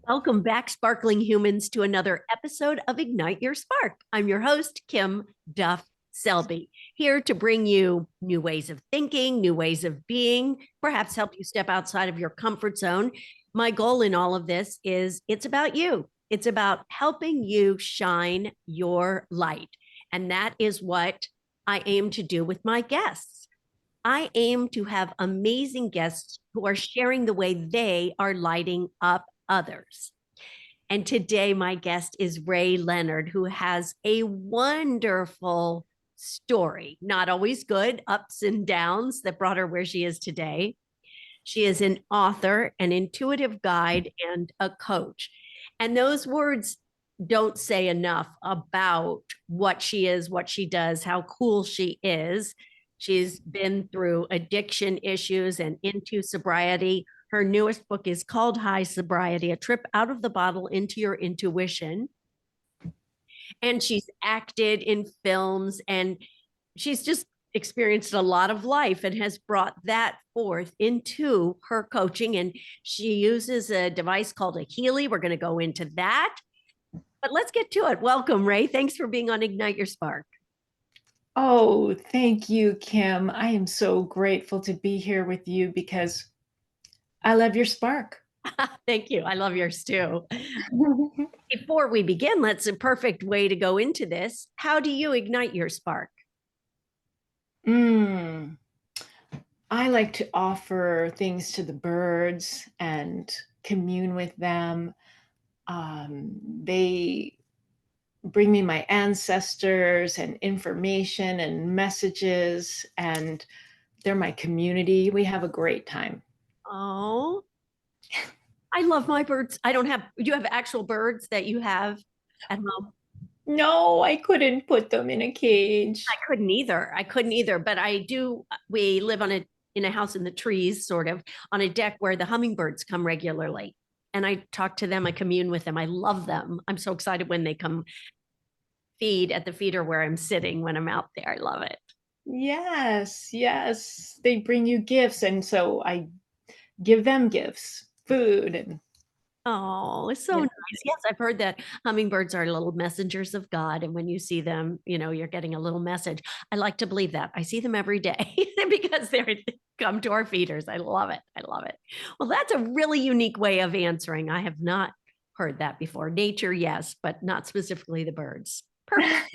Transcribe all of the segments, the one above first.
Welcome back, sparkling humans, to another episode of Ignite Your Spark. I'm your host, Kim Duff Selby, here to bring you new ways of thinking, new ways of being, perhaps help you step outside of your comfort zone. My goal in all of this is it's about you. It's about helping you shine your light. And that is what I aim to do with my guests. I aim to have amazing guests who are sharing the way they are lighting up others. And today, my guest is Rae Leonard, who has a wonderful story, not always good, ups and downs that brought her where she is today. She is an author, an intuitive guide, and a coach. And those words don't say enough about what she is, what she does, how cool she is. She's been through addiction issues and into sobriety. Her newest book is called High Sobriety, A Trip Out of the Bottle into Your Intuition. And she's acted in films and she's just experienced a lot of life and has brought that forth into her coaching. And she uses a device called a Healy. We're going to go into that. But let's get to it. Welcome, Rae. Thanks for being on Ignite Your Spark. Oh, thank you, Kim. I am so grateful to be here with you because I love your spark. Thank you. I love yours too. Before we begin, that's a perfect way to go into this. How do you ignite your spark? Mm. I like to offer things to the birds and commune with them. They bring me my ancestors and information and messages, and they're my community. We have a great time. Oh, I love my birds. I don't have, do you have actual birds that you have at home? No, I couldn't put them in a cage. I couldn't either. I couldn't either, but I do. We live on a in a house in the trees, sort of on a deck where the hummingbirds come regularly. And I talk to them, I commune with them. I love them. I'm so excited when they come feed at the feeder where I'm sitting when I'm out there. I love it. Yes, yes. They bring you gifts, and so I give them gifts, food, and Oh, it's so yeah. nice. Yes, I've heard that hummingbirds are little messengers of God. And when you see them, you're getting a little message. I like to believe that. I see them every day because they come to our feeders. I love it. I love it. Well, that's a really unique way of answering. I have not heard that before. Nature, yes, but not specifically the birds. Perfect.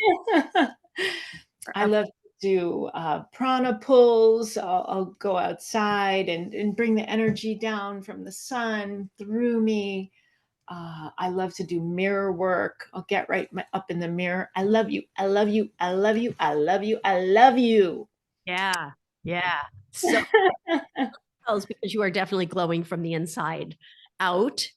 I love to do prana pulls. I'll go outside and bring the energy down from the sun through me. I love to do mirror work. I'll get up in the mirror. I love you. I love you. I love you. I love you. I love you. Yeah. Yeah. So because you are definitely glowing from the inside out.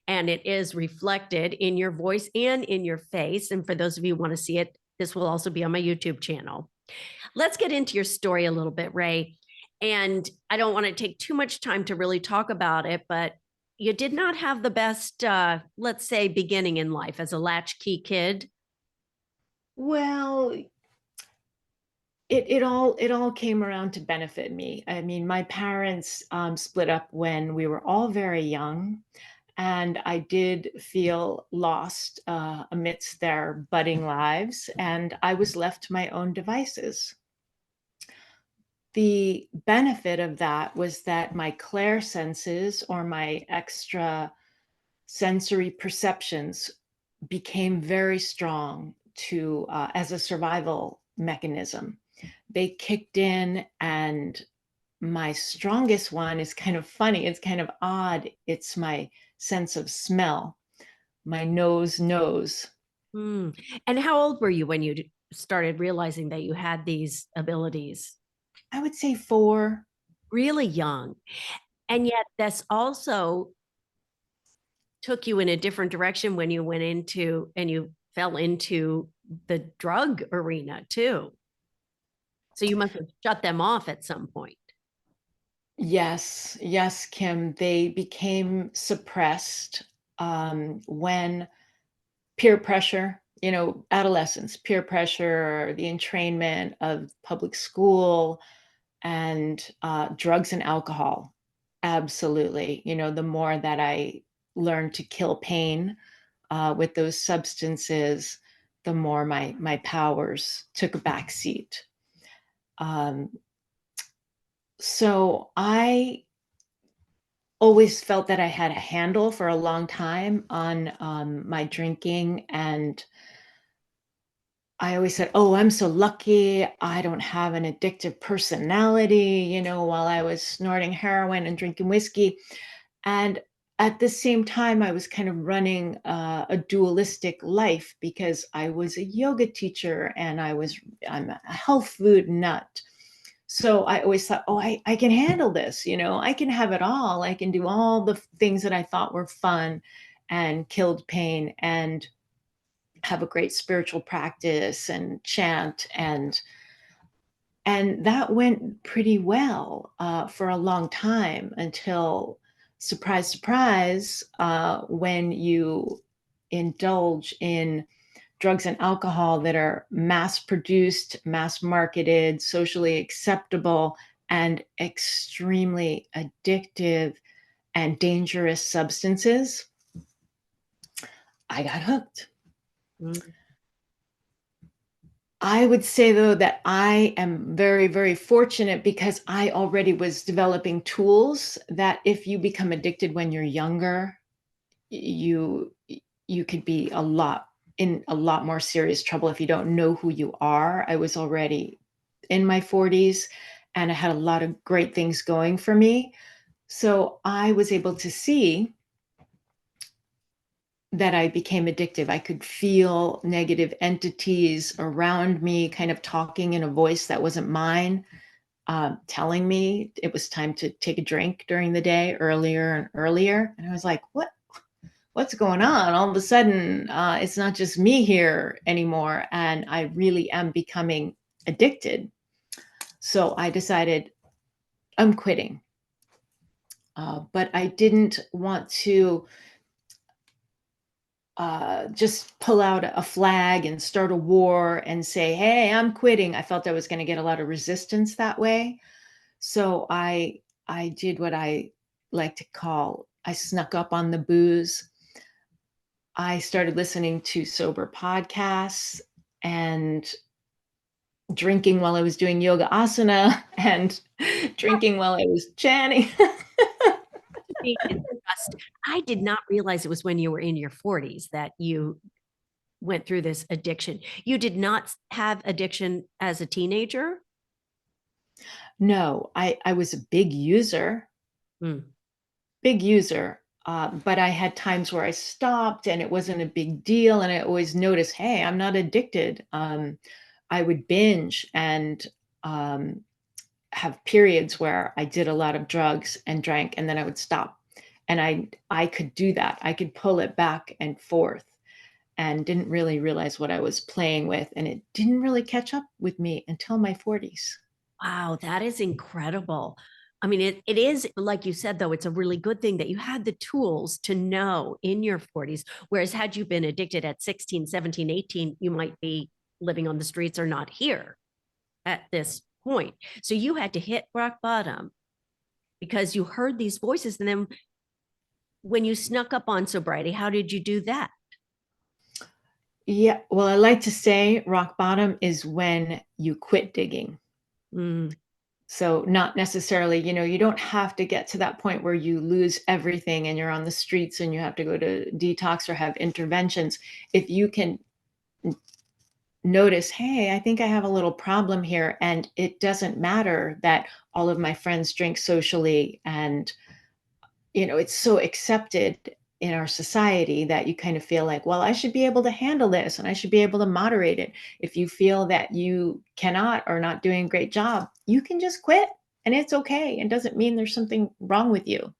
And it is reflected in your voice and in your face. And for those of you who want to see it, this will also be on my YouTube channel. Let's get into your story a little bit, Rae. And I don't want to take too much time to really talk about it, but you did not have the best, let's say, beginning in life as a latchkey kid. Well, it all came around to benefit me. I mean, my parents split up when we were all very young, and I did feel lost amidst their budding lives, and I was left to my own devices. The benefit of that was that my clair senses, or my extra sensory perceptions, became very strong to as a survival mechanism. They kicked in, and my strongest one is kind of funny. It's kind of odd. It's my sense of smell. My nose knows. Hmm. And how old were you when you started realizing that you had these abilities? I would say 4. Really young. And yet, this also took you in a different direction when you went into and you fell into the drug arena too. So you must have shut them off at some point. Yes, yes, Kim. They became suppressed when peer pressure, adolescence, peer pressure, the entrainment of public school, and drugs and alcohol. Absolutely. The more that I learned to kill pain with those substances, the more my powers took a back seat. So I always felt that I had a handle for a long time on my drinking, and I always said, "Oh, I'm so lucky. I don't have an addictive personality," while I was snorting heroin and drinking whiskey. And at the same time, I was kind of running a dualistic life because I was a yoga teacher and I'm a health food nut. So I always thought, oh, I can handle this, I can have it all. I can do all the things that I thought were fun and killed pain and have a great spiritual practice and chant, and that went pretty well for a long time until, surprise, surprise, when you indulge in drugs and alcohol that are mass produced, mass marketed, socially acceptable, and extremely addictive and dangerous substances, I got hooked. Mm. I would say, though, that I am very, very fortunate because I already was developing tools that if you become addicted when you're younger, you you could be in a lot more serious trouble if you don't know who you are. I was already in my 40s and I had a lot of great things going for me. So I was able to see that I became addictive. I could feel negative entities around me kind of talking in a voice that wasn't mine, telling me it was time to take a drink during the day earlier and earlier. And I was like, what's going on? All of a sudden, it's not just me here anymore. And I really am becoming addicted. So I decided I'm quitting. But I didn't want to just pull out a flag and start a war and say, "Hey, I'm quitting." I felt I was going to get a lot of resistance that way. So I did what I like to call I snuck up on the booze. I started listening to sober podcasts and drinking while I was doing yoga asana and drinking while I was chanting. Be impressed. I did not realize it was when you were in your 40s that you went through this addiction. You did not have addiction as a teenager? No, I was a Mm. big user. But I had times where I stopped and it wasn't a big deal. And I always noticed, hey, I'm not addicted. I would binge and um, have periods where I did a lot of drugs and drank, and then I would stop. And I could do that. I could pull it back and forth and didn't really realize what I was playing with. And it didn't really catch up with me until my 40s. Wow, that is incredible. I mean, it is, like you said, though, it's a really good thing that you had the tools to know in your 40s. Whereas, had you been addicted at 16, 17, 18, you might be living on the streets or not here at this point. So you had to hit rock bottom because you heard these voices. And then when you snuck up on sobriety, how did you do that? Yeah. Well, I like to say rock bottom is when you quit digging. Mm. So, not necessarily, you don't have to get to that point where you lose everything and you're on the streets and you have to go to detox or have interventions. If you can notice, hey, I think I have a little problem here, and it doesn't matter that all of my friends drink socially, and it's so accepted in our society that you kind of feel like, well, I should be able to handle this and I should be able to moderate it. If you feel that you cannot or not doing a great job, you can just quit, and it's okay. It doesn't mean there's something wrong with you.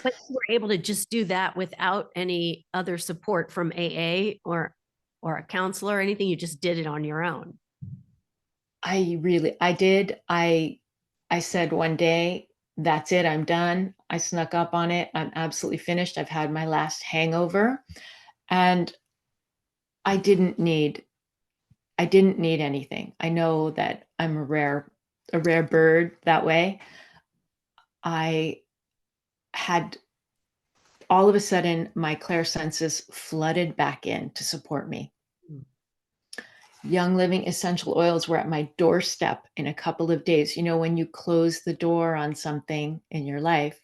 But you were able to just do that without any other support from AA or a counselor or anything. You just did it on your own. I did. I said one day, that's it, I'm done. I snuck up on it. I'm absolutely finished. I've had my last hangover, and I didn't need I didn't need anything. I know that I'm a rare bird that way. I had all of a sudden my clairsenses flooded back in to support me. Mm. Young Living essential oils were at my doorstep in a couple of days. You know, when you close the door on something in your life,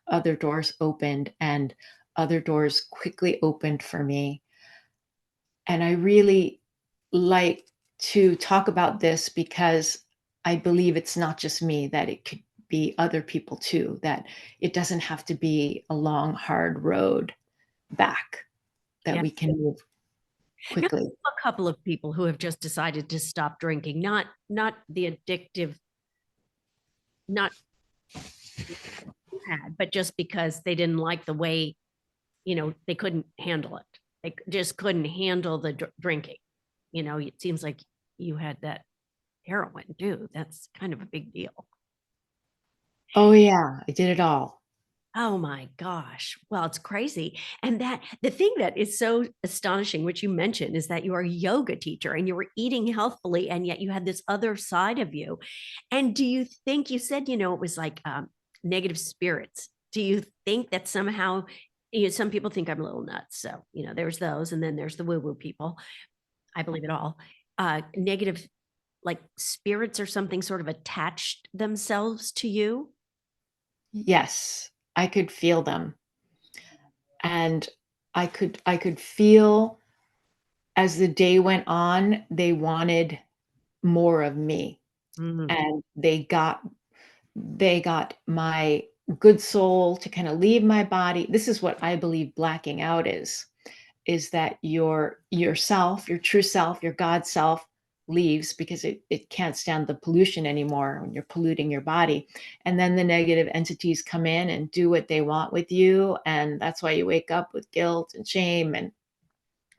other doors opened and other doors quickly opened for me. And I really like to talk about this because I believe it's not just me, that it could be other people too, that it doesn't have to be a long, hard road back, that Yeah. we can move Now, quickly. a couple of people who have just decided to stop drinking, not the addictive, not you had, but just because they didn't like the way, they couldn't handle it. They just couldn't handle the drinking. It seems like you had that heroin too. That's kind of a big deal. Oh, yeah, I did it all. Oh my gosh. Well, it's crazy. And that the thing that is so astonishing, which you mentioned, is that you are a yoga teacher and you were eating healthfully, and yet you had this other side of you. And do you think you said, it was like negative spirits? Do you think that somehow, some people think I'm a little nuts. So, there's those, and then there's the woo-woo people. I believe it all. Negative, like spirits or something sort of attached themselves to you. Yes, I could feel them. And I could feel as the day went on, they wanted more of me. Mm. And they got my good soul to kind of leave my body. This is what I believe blacking out is that your yourself, your true self, your God self leaves because it can't stand the pollution anymore when you're polluting your body. And then the negative entities come in and do what they want with you. And that's why you wake up with guilt and shame. And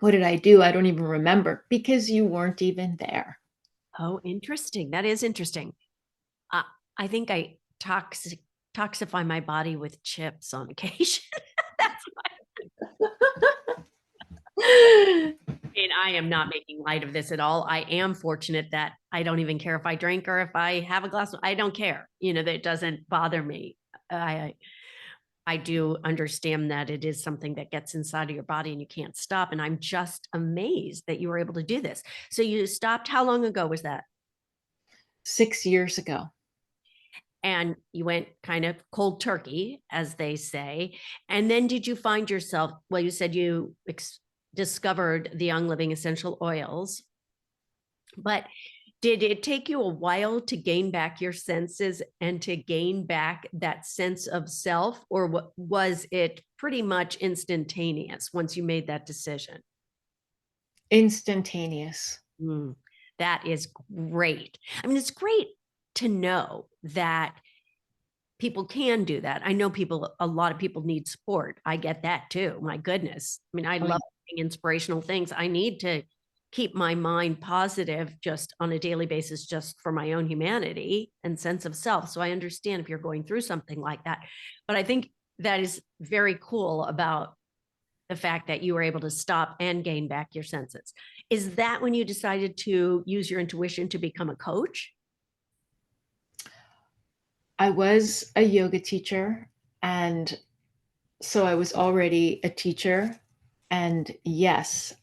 what did I do? I don't even remember because you weren't even there. Oh, interesting. That is interesting. Uh, I think I toxify my body with chips on occasion. That's and I am not making light of this at all. I am fortunate that I don't even care if I drink or if I have a glass. I don't care. That it doesn't bother me. I I do understand that it is something that gets inside of your body and you can't stop. And I'm just amazed that you were able to do this. So you stopped. How long ago was that? 6 years ago. And you went kind of cold turkey, as they say. And then did you find yourself, well, you said you discovered the Young Living essential oils, but did it take you a while to gain back your senses and to gain back that sense of self, or was it pretty much instantaneous once you made that decision? Instantaneous. Mm, that is great. I mean, it's great to know that people can do that. I know a lot of people need support. I get that too. My goodness. I mean, I Oh, yeah. love doing inspirational things. I need to keep my mind positive just on a daily basis, just for my own humanity and sense of self. So I understand if you're going through something like that. But I think that is very cool about the fact that you were able to stop and gain back your senses. Is that when you decided to use your intuition to become a coach? I was a yoga teacher, and so I was already a teacher. And yes,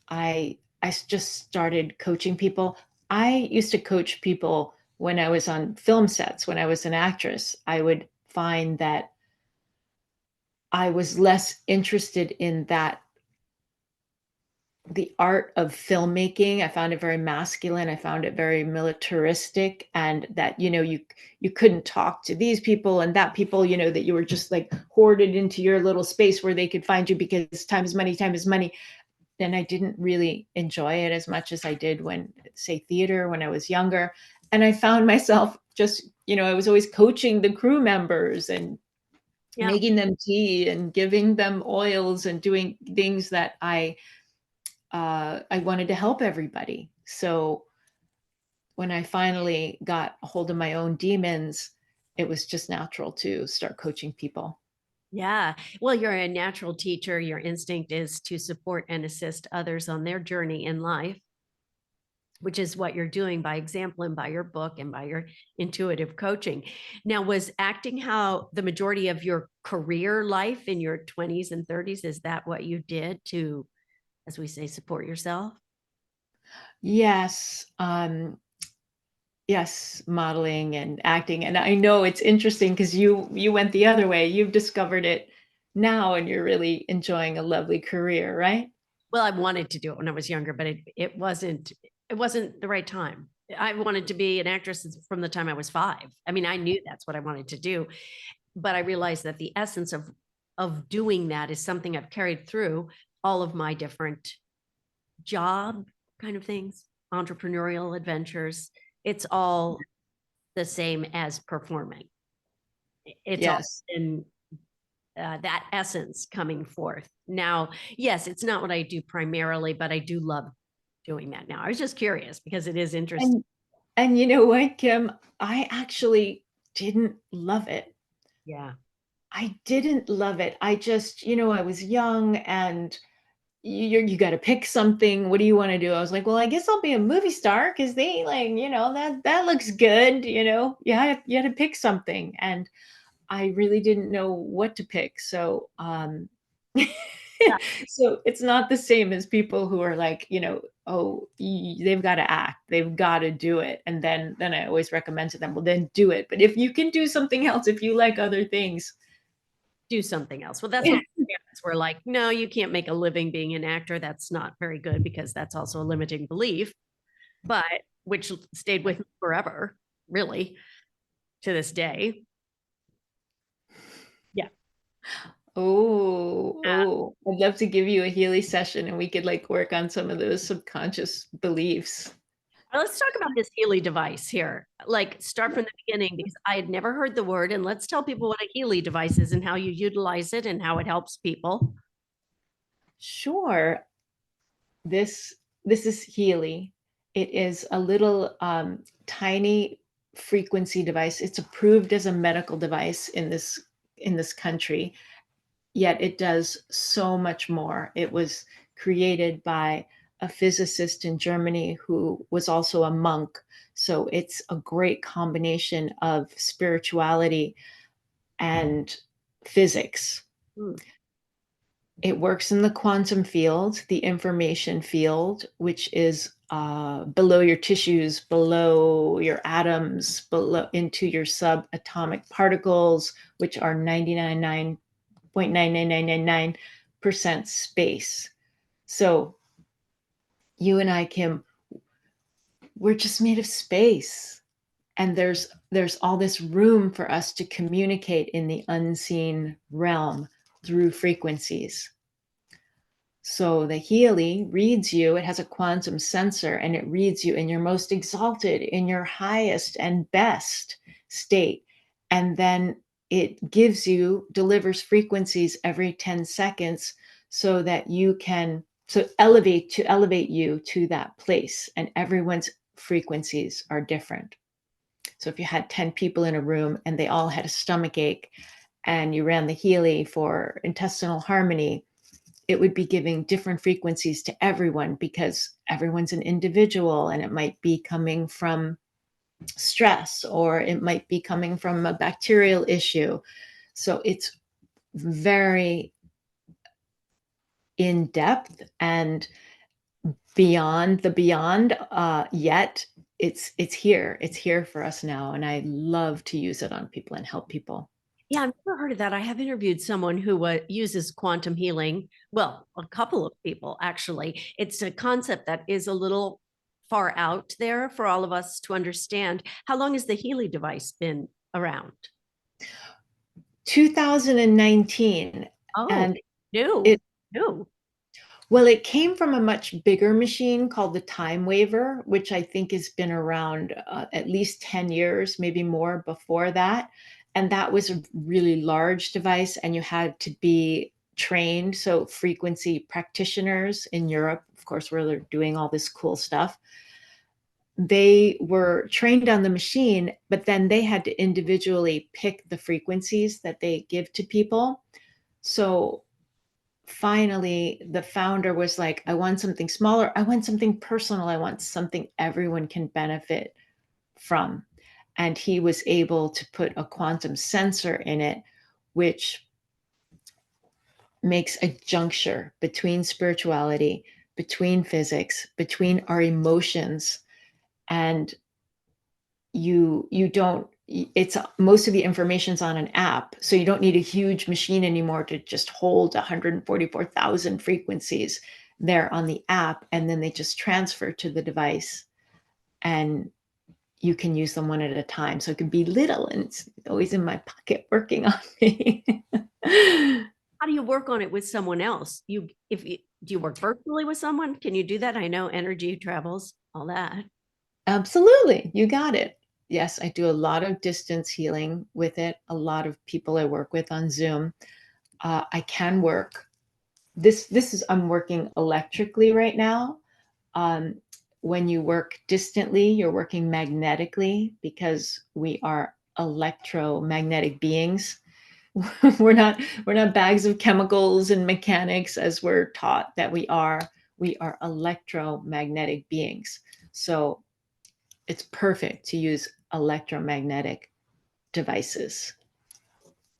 just started coaching people. I used to coach people when I was on film sets, when I was an actress. I would find that I was less interested in that the art of filmmaking. I found it very masculine. I found it very militaristic, and that you couldn't talk to these people and that people, that you were just like hoarded into your little space where they could find you because time is money, time is money. And I didn't really enjoy it as much as I did when, say, theater when I was younger. And I found myself just, I was always coaching the crew members and Yeah. making them tea and giving them oils and doing things that I wanted to help everybody. So when I finally got a hold of my own demons, it was just natural to start coaching people. Yeah. Well, you're a natural teacher. Your instinct is to support and assist others on their journey in life. which is what you're doing by example and by your book and by your intuitive coaching. Now, was acting how the majority of your career life in your 20s and 30s? Is that what you did to, as we say, support yourself? Yes. Yes, modeling and acting. And I know it's interesting because you went the other way. You've discovered it now and you're really enjoying a lovely career, right? Well, I wanted to do it when I was younger, but it wasn't the right time. I wanted to be an actress from the time I was 5. I mean, I knew that's what I wanted to do, but I realized that the essence of doing that is something I've carried through all of my different job kind of things, entrepreneurial adventures. It's all the same as performing. It's all Yes. in that essence coming forth. Now, yes, it's not what I do primarily, but I do love doing that now. I was just curious because it is interesting. And and you know what, Kim? I actually didn't love it. Yeah. I didn't love it. I just, I was young and you got to pick something. What do you want to do? I was like, well, I guess I'll be a movie star because they like, that looks good. You had to pick something, and I really didn't know what to pick. So, Yeah. so it's not the same as people who are like, oh, they've got to act, they've got to do it, and then I always recommend to them, well, then do it. But if you can do something else, if you like other things, Do something else. Well, that's what my parents were like. No, you can't make a living being an actor. That's not very good because that's also a limiting belief, but which stayed with me forever, really, to this day. Yeah. I'd love to give you a Healy session and we could like work on some of those subconscious beliefs. Let's talk about this Healy device here. Like, start from the beginning because I had never heard the word. And let's tell people what a Healy device is and how you utilize it and how it helps people. Sure. This is Healy. It is a little tiny frequency device. It's approved as a medical device in this country, yet it does so much more. It was created by a physicist in Germany who was also a monk. So it's a great combination of spirituality and physics. Hmm. It works in the quantum field, the information field, which is below your tissues, below your atoms, below into your subatomic particles, which are 99.99999% space. So you and I, Kim, we're just made of space. And there's all this room for us to communicate in the unseen realm through frequencies. So the Healy reads you, it has a quantum sensor, and it reads you in your most exalted, in your highest and best state. And then it delivers frequencies every 10 seconds so that you can, so elevate you to that place. And everyone's frequencies are different. So if you had 10 people in a room and they all had a stomach ache and you ran the Healy for intestinal harmony, it would be giving different frequencies to everyone because everyone's an individual and it might be coming from stress or it might be coming from a bacterial issue. So it's very in depth and beyond the beyond, yet it's here for us now, and I love to use it on people and help people. Yeah, I've never heard of that. I have interviewed someone who uses quantum healing. Well, a couple of people, actually. It's a concept that is a little far out there for all of us to understand. How long has the Healy device been around? 2019. Oh, And no, it no. well, it came from a much bigger machine called the Time Waver, which I think has been around at least 10 years, maybe more before that. And that was a really large device, and you had to be trained. So, frequency practitioners in Europe, of course, where they're doing all this cool stuff, they were trained on the machine, but then they had to individually pick the frequencies that they give to people. So, finally the founder was like, I want something smaller. I want something personal. I want something everyone can benefit from. And he was able to put a quantum sensor in it, which makes a juncture between spirituality, between physics, between our emotions. And you don't, it's most of the information's on an app, so you don't need a huge machine anymore to just hold 144,000 frequencies. They're on the app, and then they just transfer to the device, and you can use them one at a time. So it can be little, and it's always in my pocket working on me. How do you work on it with someone else? Do you work virtually with someone? Can you do that? I know energy travels, all that. Absolutely, you got it. Yes, I do a lot of distance healing with it. A lot of people I work with on Zoom. I can work. This is, I'm working electrically right now. Um, when you work distantly, you're working magnetically, because we are electromagnetic beings. We're not bags of chemicals and mechanics as we're taught that we are. We are electromagnetic beings. So it's perfect to use electromagnetic devices.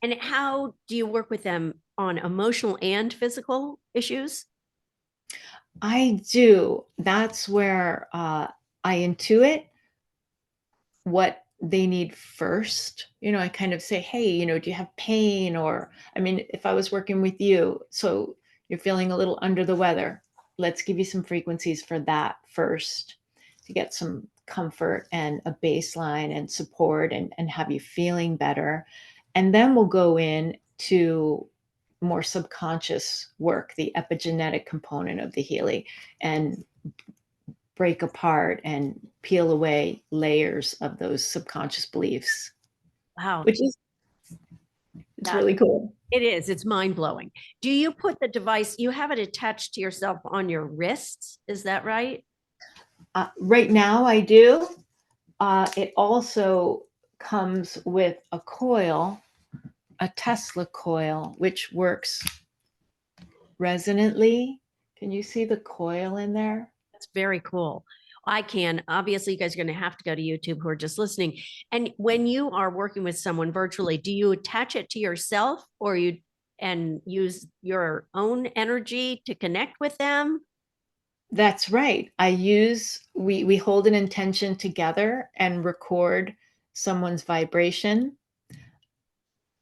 And how do you work with them on emotional and physical issues? I do. That's where I intuit what they need first. I kind of say, hey, do you have pain? Or, I mean, if I was working with you, so you're feeling a little under the weather, let's give you some frequencies for that first to get some comfort and a baseline and support, and have you feeling better. And then we'll go in to more subconscious work, the epigenetic component of the Healy, and break apart and peel away layers of those subconscious beliefs, Wow, which is, it's that really cool. it is. It's mind blowing. Do you put the device, you have it attached to yourself on your wrists? Is that right? Right now, I do. It also comes with a coil, a Tesla coil, which works resonantly. Can you see the coil in there? That's very cool. I can. Obviously, you guys are going to have to go to YouTube who are just listening. And when you are working with someone virtually, do you attach it to yourself or you and use your own energy to connect with them? That's right. We hold an intention together and record someone's vibration.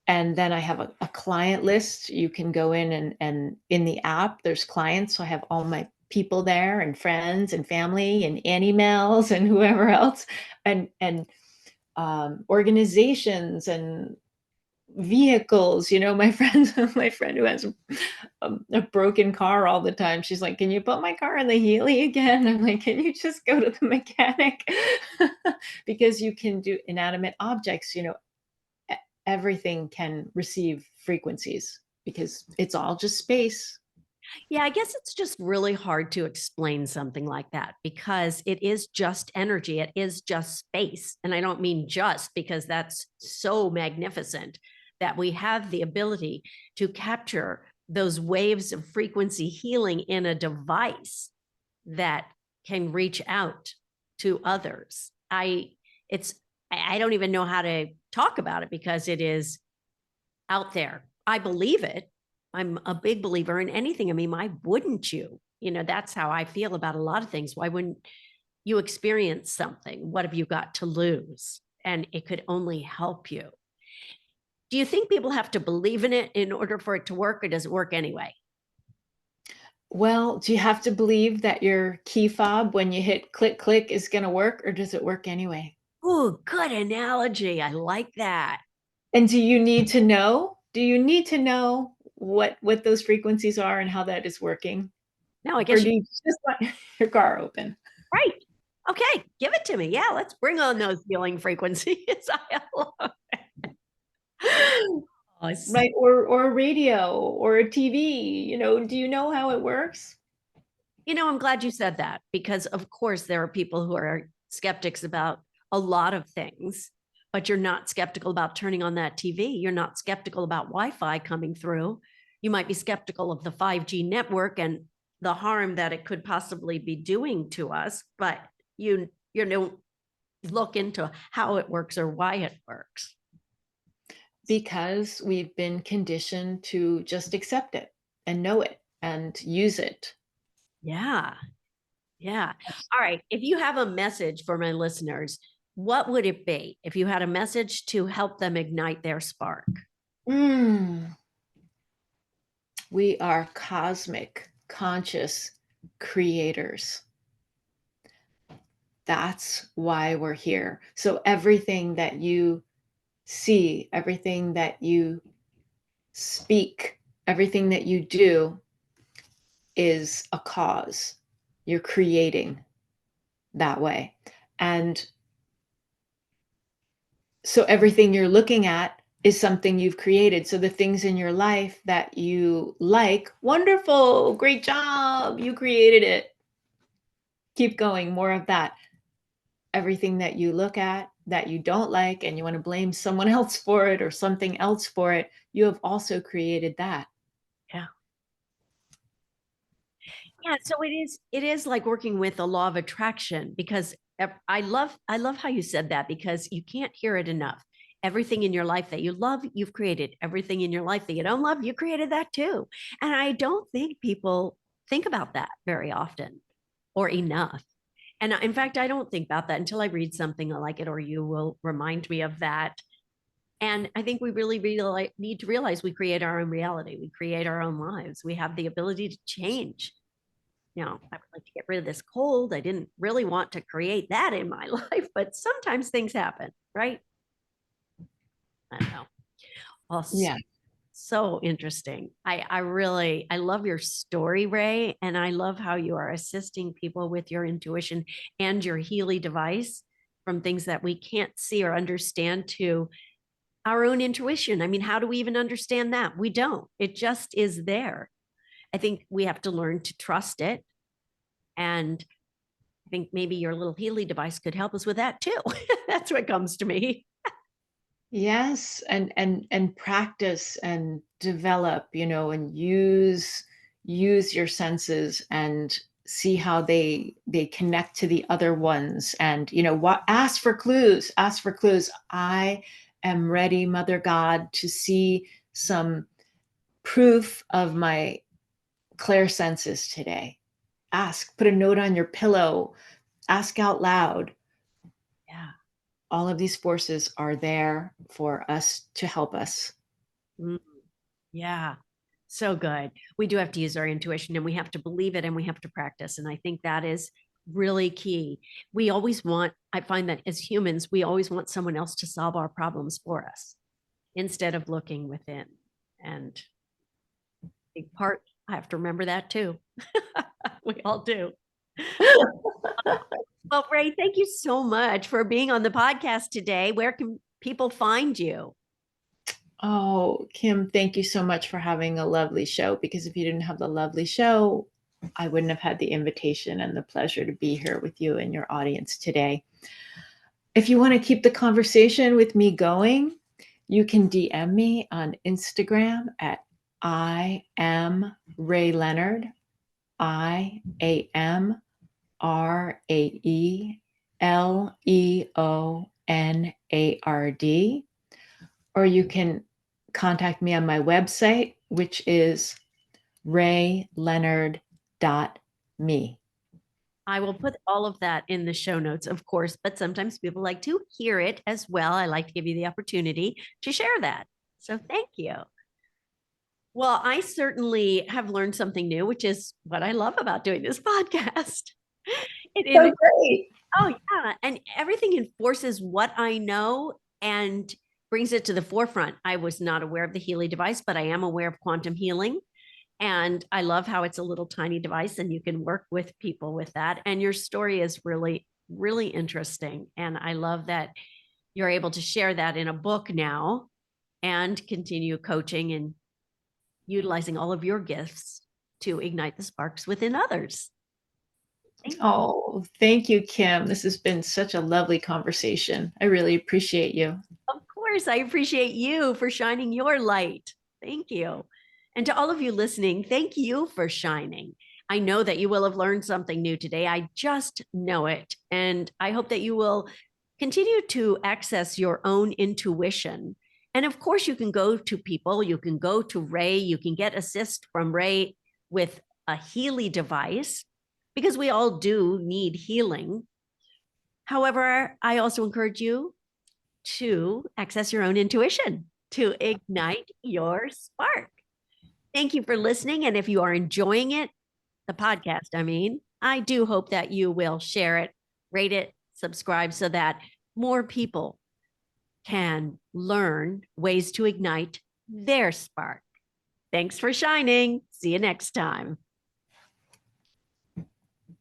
And then I have a client list. You can go in, and in the app, there's clients. So I have all my people there, and friends and family and animals and whoever else, and organizations and vehicles. My friend, my friend who has a broken car all the time. She's like, "Can you put my car in the Healy again?" I'm like, "Can you just go to the mechanic?" Because you can do inanimate objects. Everything can receive frequencies because it's all just space. Yeah, I guess it's just really hard to explain something like that because it is just energy. It is just space. And I don't mean just because that's so magnificent that we have the ability to capture those waves of frequency healing in a device that can reach out to others. It's I don't even know how to talk about it because it is out there. I believe it. I'm a big believer in anything. I mean, why wouldn't you? That's how I feel about a lot of things. Why wouldn't you experience something? What have you got to lose? And it could only help you. Do you think people have to believe in it in order for it to work, or does it work anyway? Well, do you have to believe that your key fob, when you hit click, click, is going to work, or does it work anyway? Oh, good analogy. I like that. And do you need to know? Do you need to know what those frequencies are and how that is working? No, I Or guess do you you just want your car open? right. Okay, give it to me. Yeah, let's bring on those healing frequencies. I love us. Right, or a radio or a TV, do you know how it works? I'm glad you said that because, of course, there are people who are skeptics about a lot of things, but you're not skeptical about turning on that TV. You're not skeptical about Wi Fi coming through. you might be skeptical of the 5G network and the harm that it could possibly be doing to us, but you don't look into how it works or why it works. Because we've been conditioned to just accept it and know it and use it. Yeah. Yeah. All right. If you have a message for my listeners, what would it be if you had a message to help them ignite their spark? We are cosmic, conscious creators. That's why we're here. So everything that you see, everything that you speak, everything that you do is a cause. You're creating that way. And so everything you're looking at is something you've created. So the things in your life that you like, wonderful, great job, you created it. Keep going, more of that. Everything that you look at that you don't like and you want to blame someone else for it or something else for it, you have also created that. Yeah. Yeah. So it is like working with the law of attraction, because I love how you said that, because you can't hear it enough. Everything in your life that you love, you've created. Everything in your life that you don't love, you created that too. And I don't think people think about that very often or enough. And in fact, I don't think about that until I read something like it, or you will remind me of that. And I think we really need to realize we create our own reality. We create our own lives. We have the ability to change. I would like to get rid of this cold. I didn't really want to create that in my life, but sometimes things happen, right? I don't know. Well, Yeah. so interesting. I love your story, Rae, and I love how you are assisting people with your intuition and your Healy device, from things that we can't see or understand to our own intuition. I mean, how do we even understand that? We don't. It just is there. I think we have to learn to trust it. And I think maybe your little Healy device could help us with that too. That's what comes to me. Yes, and practice and develop, and use your senses and see how they connect to the other ones, and what ask for clues. I am ready, Mother God, to see some proof of my clairsenses today. Ask, put a note on your pillow, ask out loud. Yeah. All of these forces are there for us to help us. Mm, yeah. So good. We do have to use our intuition, and we have to believe it, and we have to practice. And I think that is really key. I find that as humans, we always want someone else to solve our problems for us instead of looking within. And big part, I have to remember that too. We all do. Well, Rae, thank you so much for being on the podcast today. Where can people find you? Oh, Kim, thank you so much for having a lovely show, because if you didn't have the lovely show, I wouldn't have had the invitation and the pleasure to be here with you and your audience today. If you want to keep the conversation with me going, you can DM me on Instagram at I am Rae Leonard. IamRaeLeonard. Or you can contact me on my website, which is raeleonard.me. I will put all of that in the show notes, of course, but sometimes people like to hear it as well. I like to give you the opportunity to share that. So thank you. Well, I certainly have learned something new, which is what I love about doing this podcast. So great. Oh, yeah. And everything enforces what I know and brings it to the forefront. I was not aware of the Healy device, but I am aware of quantum healing. And I love how it's a little tiny device and you can work with people with that. And your story is really, really interesting. And I love that you're able to share that in a book now and continue coaching and utilizing all of your gifts to ignite the sparks within others. Oh, thank you, Kim. This has been such a lovely conversation. I really appreciate you. Of course, I appreciate you for shining your light. Thank you. And to all of you listening, thank you for shining. I know that you will have learned something new today. I just know it. And I hope that you will continue to access your own intuition. And of course, you can go to people, you can go to Rae, you can get assist from Rae with a Healy device, because we all do need healing. However, I also encourage you to access your own intuition to ignite your spark. Thank you for listening. And if you are enjoying it, the podcast, I do hope that you will share it, rate it, subscribe so that more people can learn ways to ignite their spark. Thanks for shining. See you next time.